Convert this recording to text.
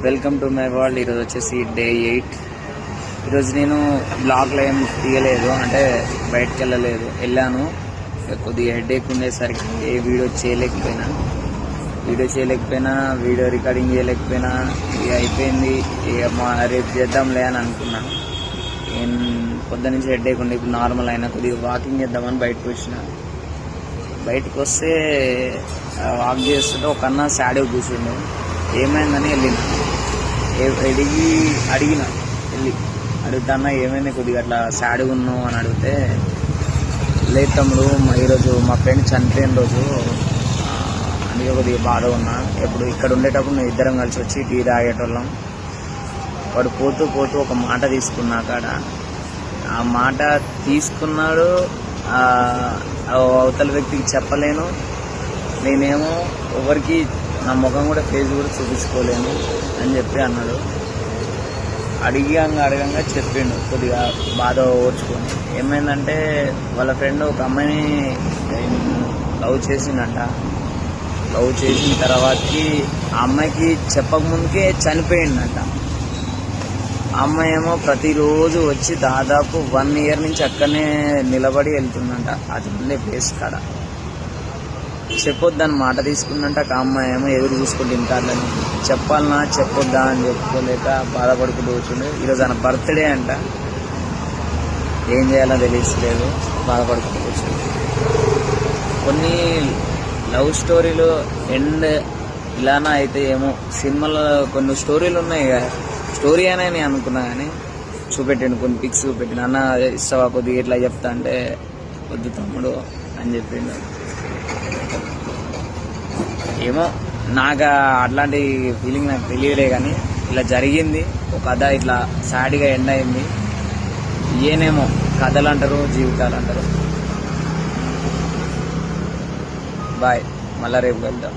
Welcome to my world. ఈరోజు వచ్చేసి day 8. ఈరోజు నేను బ్లాగ్లో ఏం తీయలేదు, అంటే బయటకు వెళ్ళాను. కొద్దిగా హెడేక్ ఉండేసరికి వీడియో చేయలేకపోయినా, వీడియో రికార్డింగ్ చేయలేకపోయినా. ఇక అయిపోయింది, ఇక రేపు చేద్దాంలే అని అనుకున్నా. నేను పొద్దు నుంచి హెడేక్ ఉండే, ఇప్పుడు నార్మల్ అయినా కొద్దిగా వాకింగ్ చేద్దామని బయటకు వచ్చిన. బయటకు వస్తే వాక్ చేస్తుంటే ఒక అన్న సాడే కూర్చుండు. ఏమైందని అడుగుతాన్నా ఏమైంది కొద్దిగా అట్లా సాడ్గా ఉన్నావు అని అడిగితే, లేదు తమ్ముడు, ఈరోజు మా ఫ్రెండ్ చనిపోయిన రోజు, అందుకే కొద్దిగా బాధగా ఉన్నా. ఇప్పుడు ఇక్కడ ఉండేటప్పుడు మేము ఇద్దరం కలిసి వచ్చి టీ తాగేటోళ్ళం. వాడు పోతూ ఒక మాట తీసుకున్నా కాడ, ఆ మాట తీసుకున్నాడు. అవతల వ్యక్తికి చెప్పలేను, నేనేమో ఎవరికి నా ముఖం కూడా ఫేస్ కూడా చూపించుకోలేను అని చెప్పి అన్నాడు. అడగంగా చెప్పిండు, కొద్దిగా బాధ ఓర్చుకొని. ఏమైందంటే వాళ్ళ ఫ్రెండ్ ఒక అమ్మాయిని లవ్ చేసిందంట. లవ్ చేసిన తర్వాతకి ఆ అమ్మాయికి చెప్పకముందుకే చనిపోయిందంట. ఆ అమ్మాయి ఏమో ప్రతిరోజు వచ్చి దాదాపు 1 year నుంచి అక్కడనే నిలబడి వెళ్తుందంట, అది ఉండే ప్లేస్ కాడ. చెప్పొద్దని మాట తీసుకుందంట. ఆ అమ్మాయి ఏమో ఎదురు చూసుకుంటే ఇంటాలని, చెప్పాలన్నా చెప్పొద్దా అని చెప్పుకోలేక బాధపడుకుంటూ కూర్చుండే. ఈరోజు ఆయన బర్త్డే అంట, ఏం చేయాలో తెలియట్లేదు, బాధపడుకుంటూ కూర్చుంది. కొన్ని లవ్ స్టోరీలు ఎండ్ ఇలానా అయితే ఏమో, సినిమాలో కొన్ని స్టోరీలు ఉన్నాయి కదా, స్టోరీ అనే నేను అనుకున్నా. కానీ చూపెట్టిండు, కొన్ని పిక్స్ చూపెట్టిండు. అన్న ఇస్తావా కొద్దిగా ఇట్లా చెప్తా అంటే, వద్దు తమ్ముడు అని చెప్పిండు. ఏమో నాకు అట్లాంటి ఫీలింగ్ నాకు తెలియలే, కానీ ఇలా జరిగింది. ఒక కథ ఇట్లా సాడ్గా ఎండ్ అయింది. ఏనేమో కథలు అంటారు, జీవితాలు అంటారు. బాయ్, మళ్ళా రేపు వెళ్దాం.